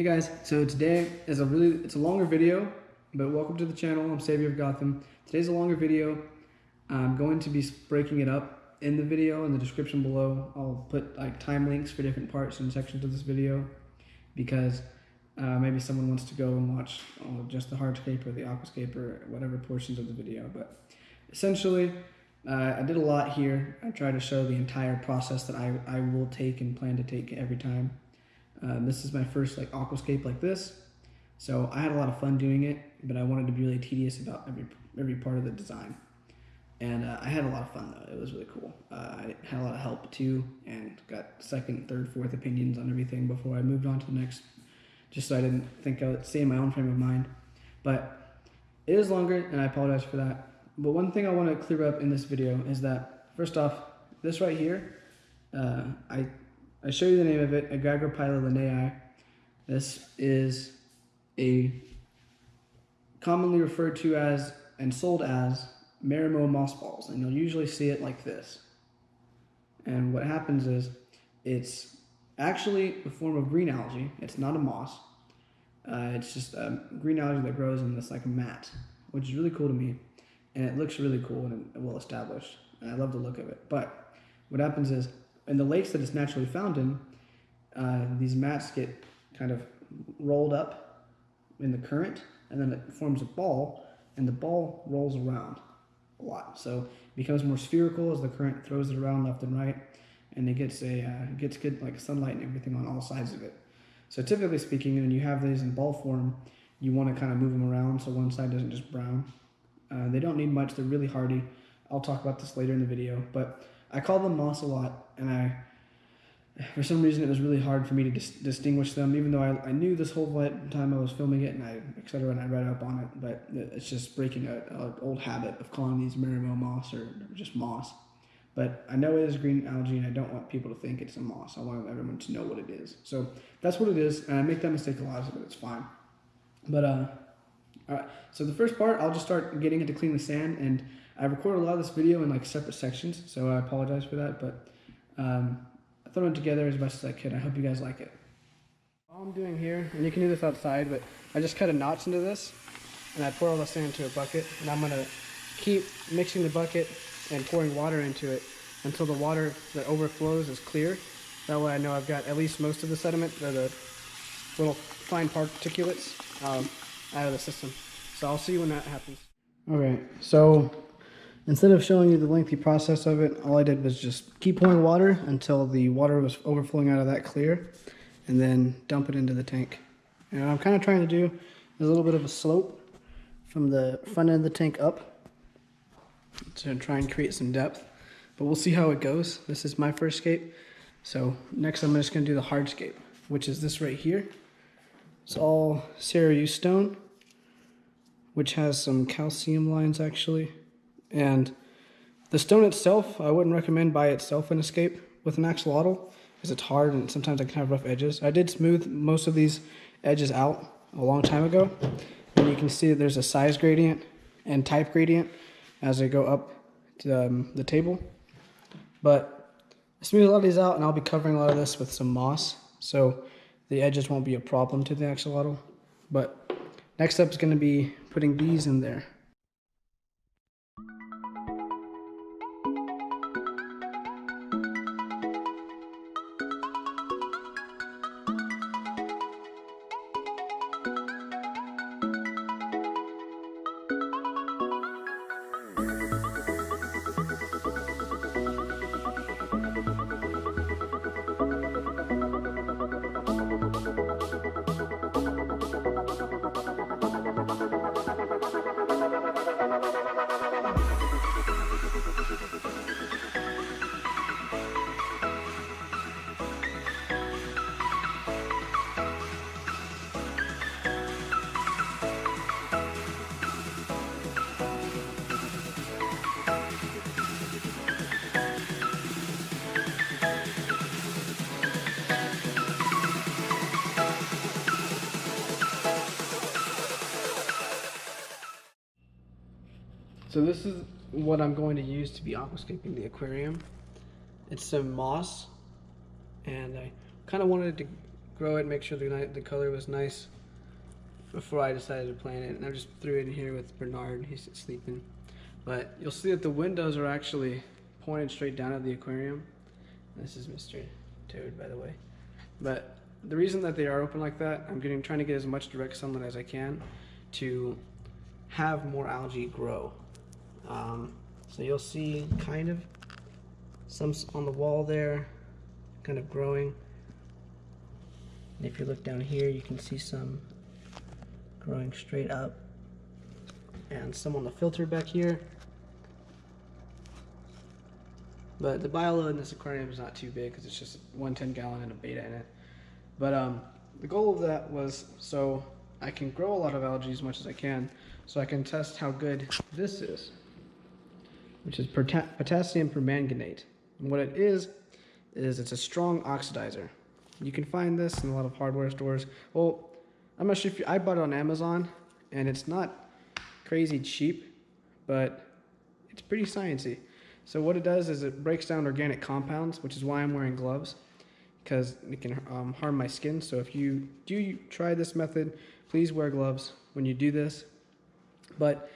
Hey guys, so today is it's a longer video, but welcome to the channel. I'm Savior of Gotham. Today's a longer video. I'm going to be breaking it up in the video in the description below. I'll put like time links for different parts and sections of this video because maybe someone wants to go and watch just the Hardscape or the Aquascape or whatever portions of the video. But essentially, I did a lot here. I tried to show the entire process that I will take and plan to take every time. This is my first aquascape like this, so I had a lot of fun doing it, but I wanted to be really tedious about every part of the design. And I had a lot of fun though. It was really cool. I had a lot of help too, and got second, third, fourth opinions on everything before I moved on to the next, just so I didn't think I would stay in my own frame of mind. But it is longer, and I apologize for that. But one thing I want to clear up in this video is that, first off, this right here, I show you the name of it, Aegagropila linnaei. This is a commonly referred to as and sold as marimo mossballs, and you'll usually see it like this. And what happens is it's actually a form of green algae. It's not a moss. It's just a green algae that grows in this mat, which is really cool to me, and it looks really cool and well established, and I love the look of it. But what happens is, in the lakes that it's naturally found in, these mats get kind of rolled up in the current, and then it forms a ball, and the ball rolls around a lot. So it becomes more spherical as the current throws it around left and right, and it gets good sunlight and everything on all sides of it. So typically speaking, when you have these in ball form, you want to kind of move them around so one side doesn't just brown. They don't need much. They're really hardy. I'll talk about this later in the video, but I call them moss a lot, and for some reason it was really hard for me to distinguish them, even though I knew this whole time I was filming it, and etc., and I read up on it. But it's just breaking an old habit of calling these marimo moss or just moss. But I know it is green algae, and I don't want people to think it's a moss. I want everyone to know what it is. So that's what it is, and I make that mistake a lot, but it's fine. But all right, so the first part, I'll just start getting it to clean the sand, and I recorded a lot of this video in separate sections, so I apologize for that, but I threw it together as best as I could. I hope you guys like it. All I'm doing here, and you can do this outside, but I just cut a notch into this, and I pour all the sand into a bucket, and I'm going to keep mixing the bucket and pouring water into it until the water that overflows is clear. That way I know I've got at least most of the sediment, or the little fine particulates, out of the system. So I'll see you when that happens. Okay, so instead of showing you the lengthy process of it, all I did was just keep pouring water until the water was overflowing out of that clear, and then dump it into the tank. And what I'm kind of trying to do is a little bit of a slope from the front end of the tank up to try and create some depth, but we'll see how it goes. This is my first scape. So next I'm just going to do the hardscape, which is this right here. It's all Cerulean stone, which has some calcium lines actually. And the stone itself, I wouldn't recommend by itself in a scape with an axolotl, because it's hard and sometimes it can have rough edges. I did smooth most of these edges out a long time ago, and you can see that there's a size gradient and type gradient as I go up to the table. But I smooth a lot of these out, and I'll be covering a lot of this with some moss, so the edges won't be a problem to the axolotl. But next up is going to be putting these in there. So this is what I'm going to use to be aquascaping the aquarium. It's some moss, and I kind of wanted to grow it, make sure the color was nice before I decided to plant it. And I just threw it in here with Bernard. He's sleeping. But you'll see that the windows are actually pointed straight down at the aquarium. This is Mr. Toad, by the way. But the reason that they are open like that, I'm trying to get as much direct sunlight as I can to have more algae grow. So you'll see kind of some on the wall there, kind of growing. And if you look down here, you can see some growing straight up, and some on the filter back here. But the bioload in this aquarium is not too big because it's just 110 gallon and a beta in it. But the goal of that was so I can grow a lot of algae as much as I can, so I can test how good this is, which is potassium permanganate. And what it is it's a strong oxidizer. You can find this in a lot of hardware stores. Well, I'm not sure if I bought it on Amazon, and it's not crazy cheap, but it's pretty sciencey. So what it does is it breaks down organic compounds, which is why I'm wearing gloves, because it can harm my skin. So if you do try this method, please wear gloves when you do this. But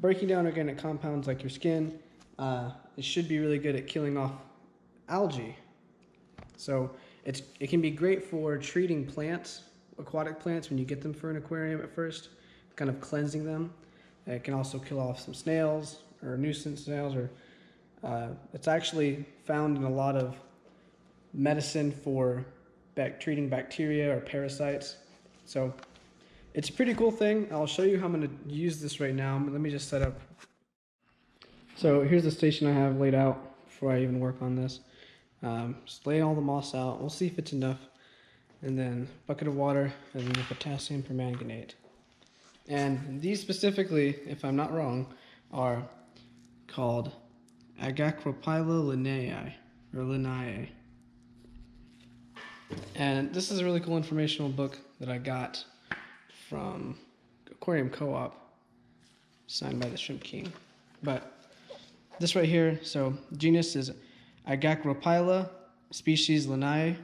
breaking down organic compounds like your skin, it should be really good at killing off algae. So it can be great for treating plants, aquatic plants, when you get them for an aquarium at first, kind of cleansing them. It can also kill off some snails or nuisance snails, or it's actually found in a lot of medicine for treating bacteria or parasites. So it's a pretty cool thing. I'll show you how I'm going to use this right now. Let me just set up. So here's the station I have laid out before I even work on this. Just lay all the moss out. We'll see if it's enough. And then bucket of water, and then the potassium permanganate. And these specifically, if I'm not wrong, are called Aegagropila linnaei, or linnaei. And this is a really cool informational book that I got from Aquarium Co-op, signed by the Shrimp King. But this right here, so genus is Aegagropila, species linnaei.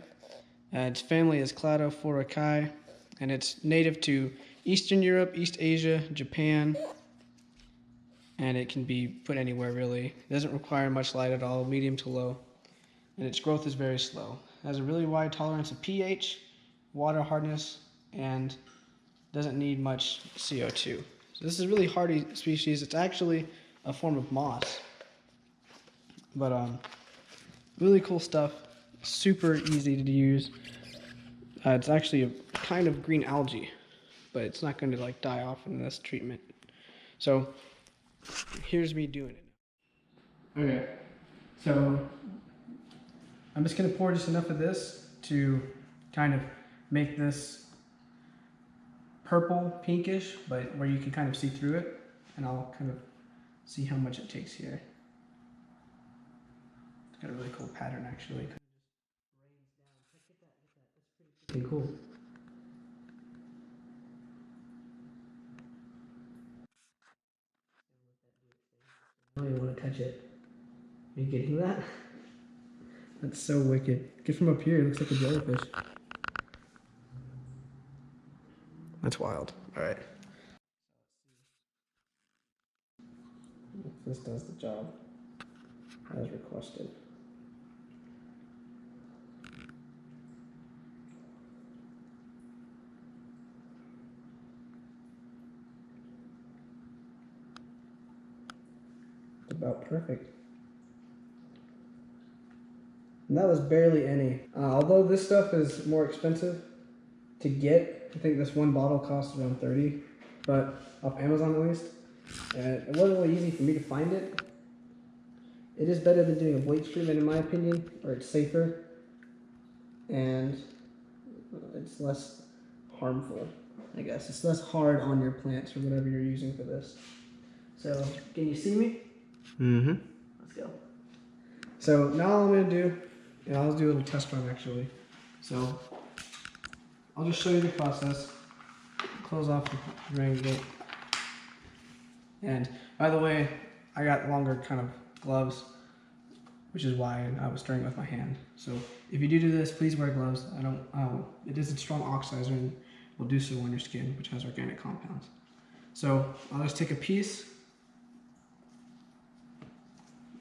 Its family is Cladophoricae, and it's native to Eastern Europe, East Asia, Japan, and it can be put anywhere really. It doesn't require much light at all, medium to low, and its growth is very slow. It has a really wide tolerance of pH, water hardness, and doesn't need much CO2. So this is a really hardy species. It's actually a form of moss, but really cool stuff. Super easy to use. It's actually a kind of green algae, but it's not going to like die off in this treatment. So here's me doing it. Okay, so I'm just going to pour just enough of this to kind of make this purple pinkish, but where you can kind of see through it, and I'll kind of see how much it takes here. It's got a really cool pattern actually. Pretty cool. I don't even want to touch it. Are you getting that? That's so wicked. Get from up here, it looks like a jellyfish. That's wild. Alright. If this does the job as requested. About perfect. And that was barely any. Although this stuff is more expensive to get, I think this one bottle costs around $30, but off Amazon at least. It wasn't really easy for me to find it. It is better than doing a bleach treatment in my opinion, or it's safer, and it's less harmful, I guess. It's less hard on your plants or whatever you're using for this. So, can you see me? Mm-hmm. Let's go. So now all I'm going to do, and I'll do a little test run actually. So I'll just show you the process. Close off the drain gate. And by the way, I got longer kind of gloves which is why I was stirring with my hand. So if you do this, please wear gloves. It is a strong oxidizer and will do so on your skin, which has organic compounds. So I'll just take a piece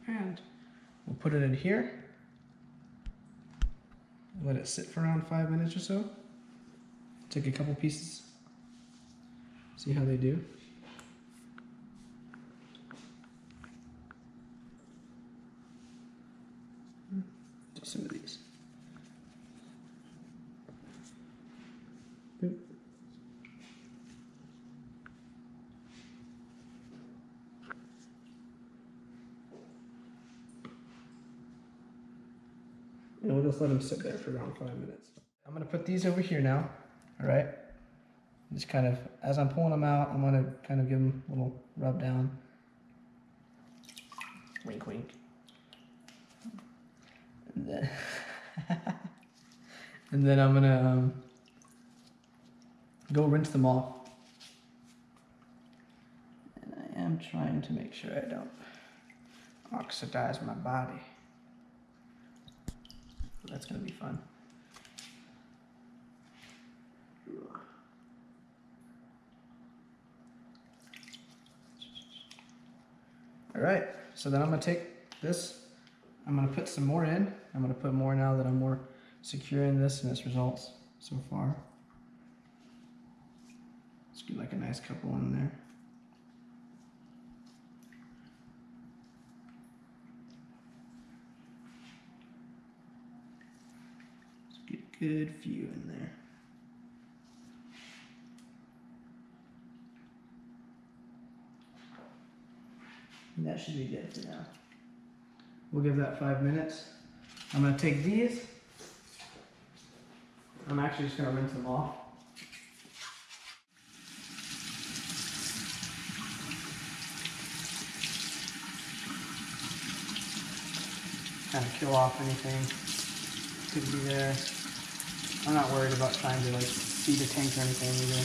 and we'll put it in here. Let it sit for around 5 minutes or so. Take a couple pieces, see how they do. Do some of these. Good. And we'll just let them sit there for around 5 minutes. I'm gonna put these over here now, all right? Just kind of, as I'm pulling them out, I'm gonna kind of give them a little rub down. Wink, wink. And then I'm gonna go rinse them off. And I am trying to make sure I don't oxidize my body. That's gonna be fun. All right, so then I'm gonna take this, I'm gonna put some more in. I'm gonna put more now that I'm more secure in this and its results so far. Let's get like a nice couple in there. Let's get a good few in there. And that should be good for now. We'll give that 5 minutes. I'm gonna take these. I'm actually just gonna rinse them off. Kind of kill off anything could be there. I'm not worried about trying to like feed the tank or anything either.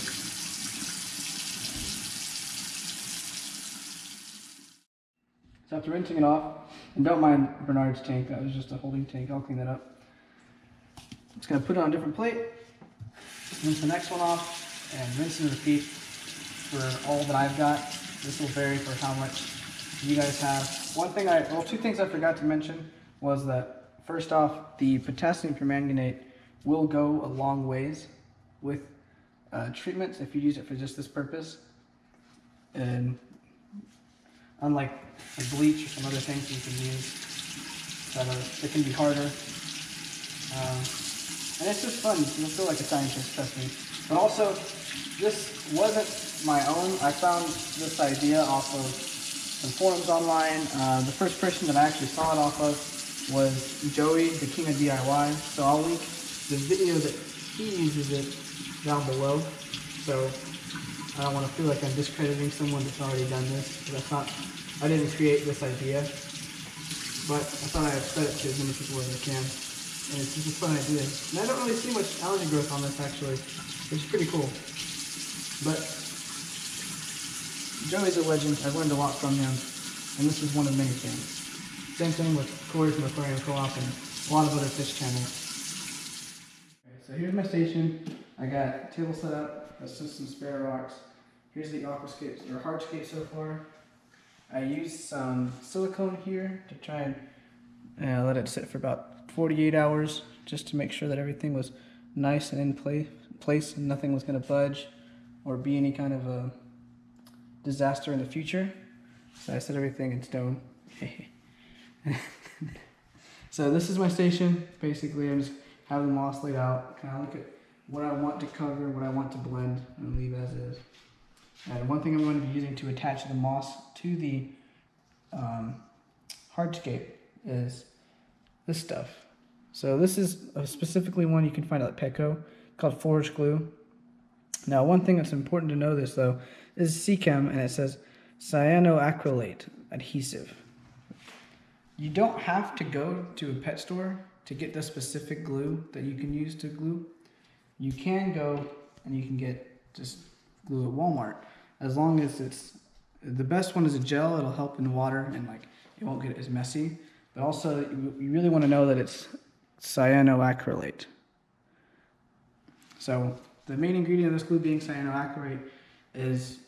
So after rinsing it off, and don't mind Bernard's tank, that was just a holding tank, I'll clean that up. I'm just gonna put it on a different plate, rinse the next one off, and rinse and repeat for all that I've got. This will vary for how much you guys have. Two things I forgot to mention was that, first off, the potassium permanganate will go a long ways with treatments if you use it for just this purpose. And unlike a bleach or some other things you can use that can be harder. And it's just fun. You'll feel like a scientist, trust me. But also, this wasn't my own. I found this idea off of some forums online. The first person that I actually saw it off of was Joey, the king of DIY. So I'll link the video that he uses it down below. So I don't want to feel like I'm discrediting someone that's already done this. I didn't create this idea, but I thought I'd spread it to as many people as I can. And it's just a fun idea. And I don't really see much algae growth on this actually, which is pretty cool. But Joey's a legend. I've learned a lot from him, and this is one of many things. Same thing with Corey from Aquarium Co-op and a lot of other fish channels. Okay, so here's my station. I got a table set up. That's just some spare rocks. Here's the Aquascape or Hardscape so far. I used some silicone here to try and let it sit for about 48 hours just to make sure that everything was nice and in place and nothing was going to budge or be any kind of a disaster in the future. So I set everything in stone. So this is my station. Basically, I'm just having the moss laid out, kind of look at what I want to cover, what I want to blend, and leave as is. And one thing I'm going to be using to attach the moss to the Hardscape is this stuff. So this is specifically one you can find at Petco called forage glue. Now one thing that's important to know this though is CChem, and it says cyanoacrylate adhesive. You don't have to go to a pet store to get the specific glue that you can use to glue. You can go and you can get just glue at Walmart. As long as the best one is a gel, it'll help in water and like it won't get as messy. But also, you really want to know that it's cyanoacrylate. So the main ingredient of this glue being cyanoacrylate is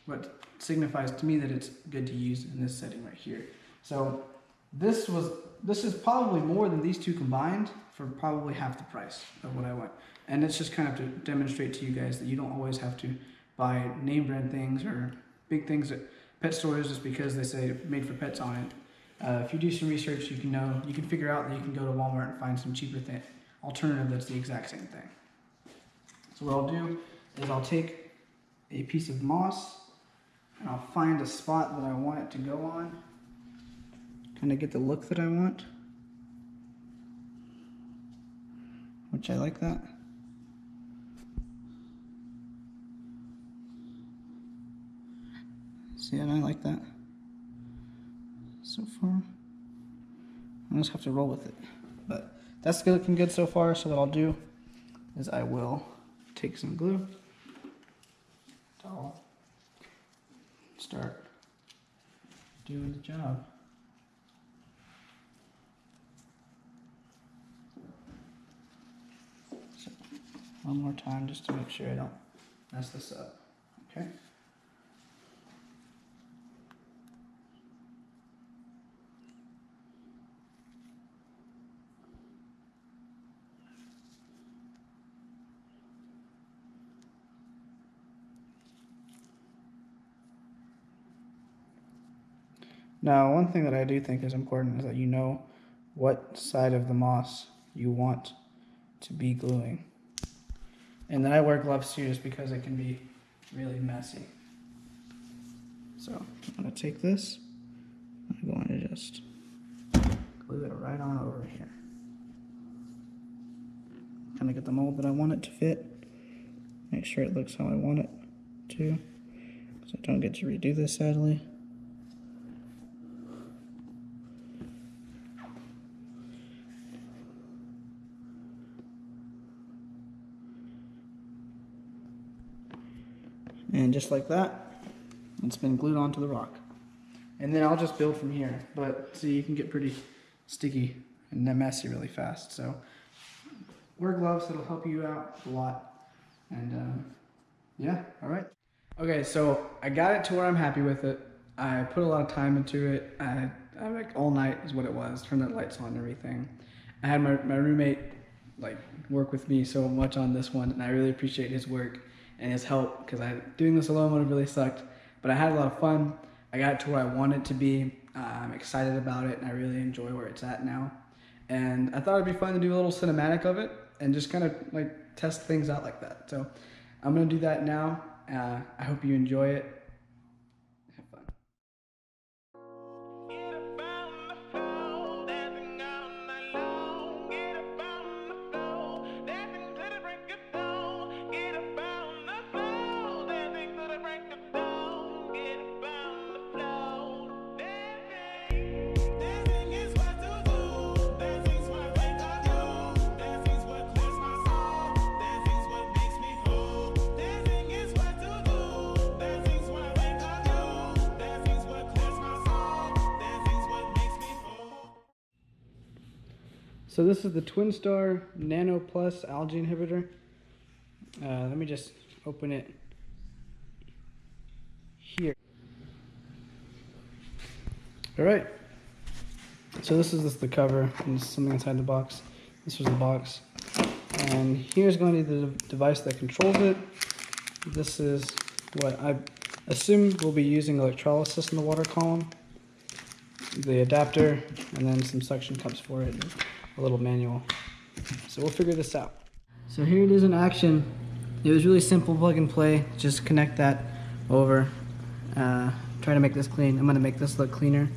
what signifies to me that it's good to use in this setting right here. So this is probably more than these two combined for probably half the price of what I want. And it's just kind of to demonstrate to you guys that you don't always have to buy name brand things or big things at pet stores just because they say made for pets on it. If you do some research, you can figure out that you can go to Walmart and find some cheaper alternative that's the exact same thing. So what I'll do is I'll take a piece of moss and I'll find a spot that I want it to go on, kind of get the look that I want, which I like that. See, and I like that so far. I just have to roll with it, but that's looking good so far. So what I'll do is I will take some glue. I'll start doing the job. So one more time just to make sure I don't mess this up. Okay. Now, one thing that I do think is important is that you know what side of the moss you want to be gluing. And then I wear gloves too just because it can be really messy. So I'm going to take this, I'm going to just glue it right on over here. Kind of get the mold that I want it to fit. Make sure it looks how I want it to, so I don't get to redo this sadly. And just like that, it's been glued onto the rock. And then I'll just build from here. But see, you can get pretty sticky and messy really fast. So wear gloves, it'll help you out a lot. And yeah, all right. Okay, so I got it to where I'm happy with it. I put a lot of time into it. I like all night is what it was, turned the lights on and everything. I had my roommate like work with me so much on this one, and I really appreciate his work and his help, because doing this alone would have really sucked, but I had a lot of fun. I got it to where I want it to be. I'm excited about it, and I really enjoy where it's at now. And I thought it'd be fun to do a little cinematic of it and just kind of like test things out like that. So I'm gonna do that now. I hope you enjoy it. Have fun. So this is the Twinstar Nano Plus algae inhibitor. Let me just open it here. All right. So this is the cover, and this is something inside the box. This was the box. And here's going to be the device that controls it. This is what I assume we'll be using electrolysis in the water column. The adapter, and then some suction cups for it. A little manual. So we'll figure this out. So here it is in action. It was really simple, plug and play. Just connect that over. Try to make this clean. I'm gonna make this look cleaner,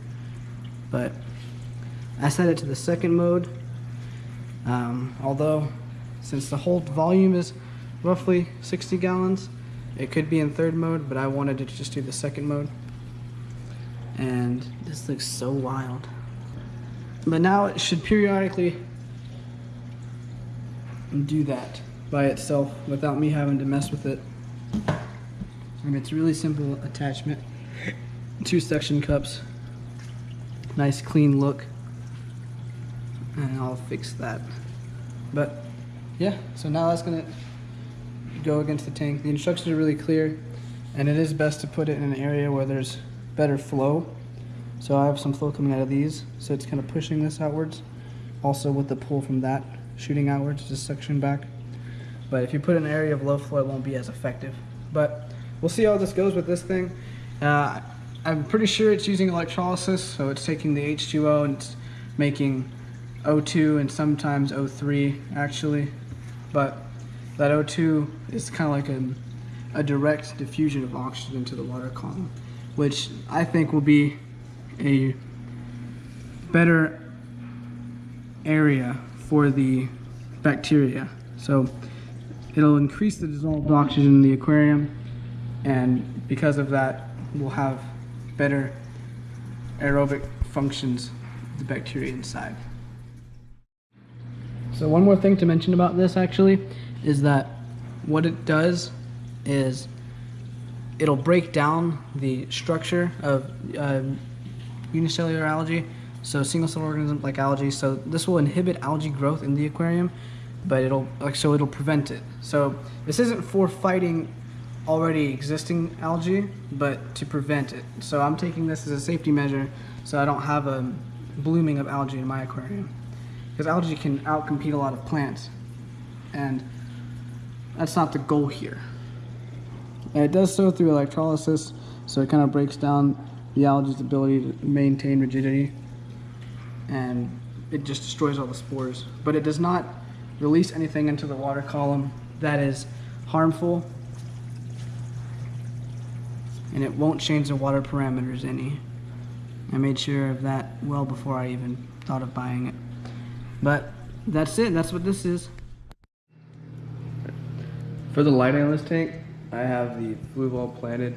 but I set it to the second mode. Although, since the whole volume is roughly 60 gallons, it could be in third mode, but I wanted to just do the second mode. And this looks so wild. But now it should periodically do that by itself without me having to mess with it. And it's a really simple attachment. 2 suction cups. Nice clean look. and I'll fix that. But yeah, so now that's gonna go against the tank. The instructions are really clear, and it is best to put it in an area where there's better flow. So I have some flow coming out of these, so it's kind of pushing this outwards. Also with the pull from that shooting outwards, just suction back. But if you put it in an area of low flow, it won't be as effective. But we'll see how this goes with this thing. I'm pretty sure it's using electrolysis, so it's taking the H2O and it's making O2 and sometimes O3 actually. But that O2 is kind of like a direct diffusion of oxygen into the water column, which I think will be a better area for the bacteria. So it'll increase the dissolved oxygen in the aquarium, and because of that, we'll have better aerobic functions of the bacteria inside. So one more thing to mention about this actually is that what it does is it'll break down the structure of unicellular algae, so single cell organisms like algae. So this will inhibit algae growth in the aquarium, but it'll prevent it. So this isn't for fighting already existing algae, but to prevent it. So I'm taking this as a safety measure so I don't have a blooming of algae in my aquarium, because algae can outcompete a lot of plants, and that's not the goal here. And it does so through electrolysis, so it kind of breaks down the algae's ability to maintain rigidity, and it just destroys all the spores. But it does not release anything into the water column that is harmful, and it won't change the water parameters any. I made sure of that well before I even thought of buying it. But that's it, that's what this is. For the lighting on this tank, I have the Fluval Plant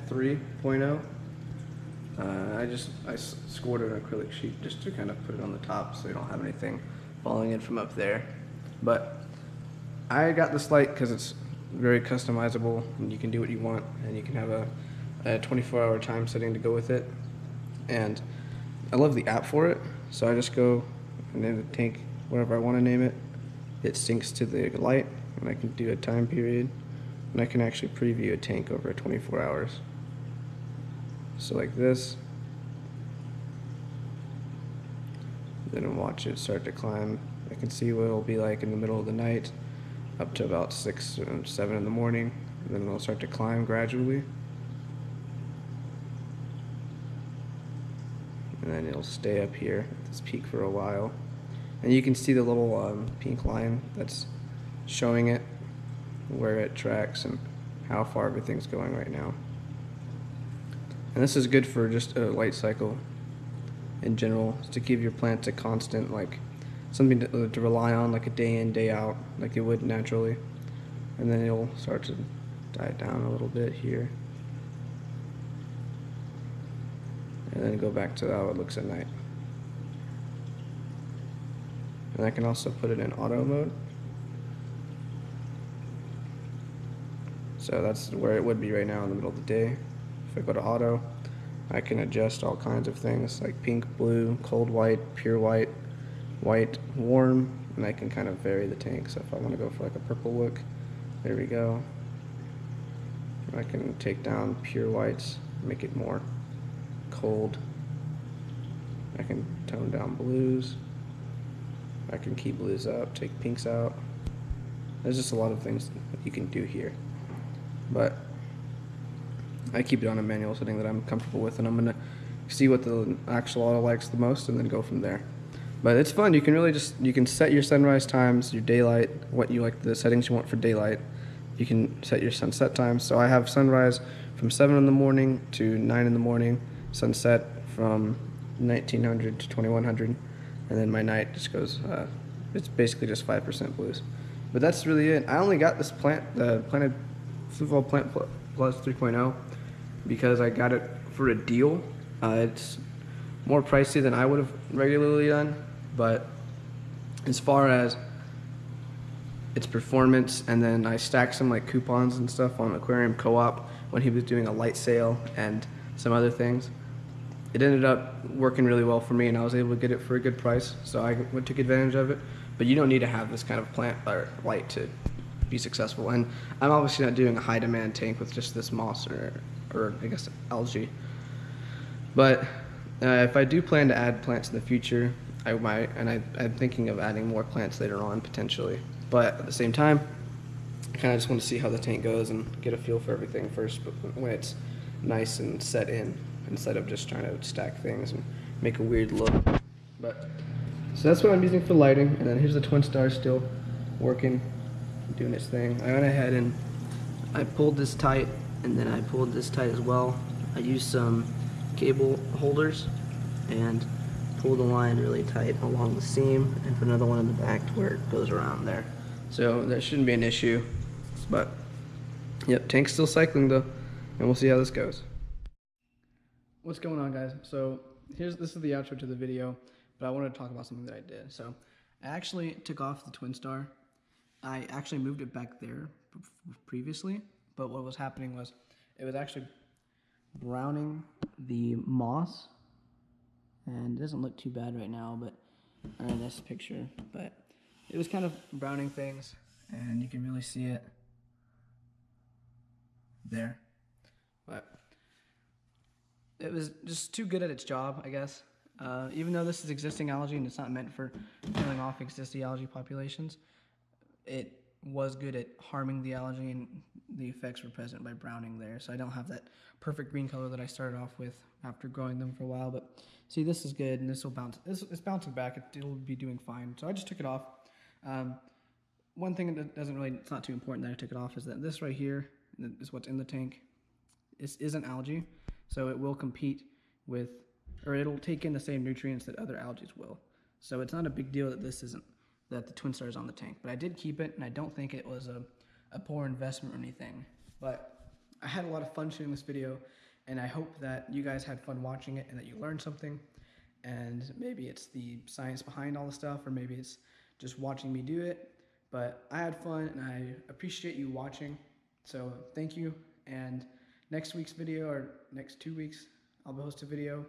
3.0. I scored an acrylic sheet just to kind of put it on the top so you don't have anything falling in from up there. But I got this light because it's very customizable and you can do what you want, and you can have a 24-hour time setting to go with it. And I love the app for it, so I just go and name the tank whatever I want to name it. It syncs to the light, and I can do a time period, and I can actually preview a tank over 24 hours. So like this, then watch it start to climb. I can see what it'll be like in the middle of the night up to about 6 or 7 in the morning, and then it'll start to climb gradually, and then it'll stay up here at this peak for a while. And you can see the little pink line that's showing it where it tracks and how far everything's going right now. And this is good for just a light cycle in general, to give your plants a constant, like something to rely on, like a day in, day out, like it would naturally. And then it'll start to die down a little bit here, and then go back to how it looks at night. And I can also put it in auto mode. So that's where it would be right now in the middle of the day. If I go to auto, I can adjust all kinds of things like pink, blue, cold white, pure white, white, warm, and I can kind of vary the tank. So if I want to go for like a purple look, there we go. I can take down pure whites, make it more cold. I can tone down blues. I can keep blues up, take pinks out. There's just a lot of things that you can do here. But I keep it on a manual setting that I'm comfortable with, and I'm gonna see what the Axolotl likes the most and then go from there. But it's fun. You can really you can set your sunrise times, your daylight, what you like, the settings you want for daylight. You can set your sunset times. So I have sunrise from 7 in the morning to 9 in the morning, sunset from 1900 to 2100, and then my night just goes, it's basically just 5% blues. But that's really it. I only got this plant, the Fluval Plant Plus 3.0, because I got it for a deal. It's more pricey than I would have regularly done, but as far as its performance, and then I stacked some like coupons and stuff on Aquarium Co-op when he was doing a light sale and some other things. it ended up working really well for me, and I was able to get it for a good price, so I took advantage of it. But you don't need to have this kind of plant or light to be successful. And I'm obviously not doing a high demand tank with just this moss or I guess algae. But if I do plan to add plants in the future, I might, and I'm thinking of adding more plants later on potentially. But at the same time, I kind of just want to see how the tank goes and get a feel for everything first, but when it's nice and set in, instead of just trying to stack things and make a weird look. But so that's what I'm using for lighting, and then here's the Twinstar still working, doing its thing. I went ahead and I pulled this tight, and then I pulled this tight as well. I used some cable holders and pulled the line really tight along the seam, and put another one in the back to where it goes around there. So that shouldn't be an issue. But yep, tank's still cycling though, and we'll see how this goes. What's going on, guys? So this is the outro to the video, but I wanted to talk about something that I did. So I actually took off the Twinstar. I actually moved it back there previously, but what was happening was it was actually browning the moss, and it doesn't look too bad right now, but in this picture, but it was kind of browning things, and you can really see it there. But it was just too good at its job, I guess. Even though this is existing algae and it's not meant for killing off existing algae populations, it was good at harming the algae, and the effects were present by browning there. So I don't have that perfect green color that I started off with after growing them for a while. But see, this is good, and this will bounce. It's bouncing back. It'll be doing fine. So I just took it off. One thing that it's not too important that I took it off is that this right here is what's in the tank. This isn't algae, so it will compete with, or it'll take in the same nutrients that other algae will. So it's not a big deal that that the Twinstar is on the tank. But I did keep it, and I don't think it was a poor investment or anything. But I had a lot of fun shooting this video, and I hope that you guys had fun watching it and that you learned something. And maybe it's the science behind all the stuff, or maybe it's just watching me do it. But I had fun, and I appreciate you watching. So thank you. And next week's video, or next 2 weeks, I'll post a video,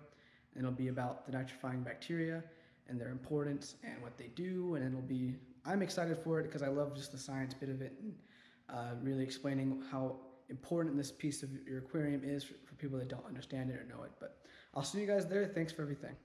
and it'll be about the nitrifying bacteria and their importance and what they do. And I'm excited for it because I love just the science bit of it, and really explaining how important this piece of your aquarium is for people that don't understand it or know it. But I'll see you guys there. Thanks for everything.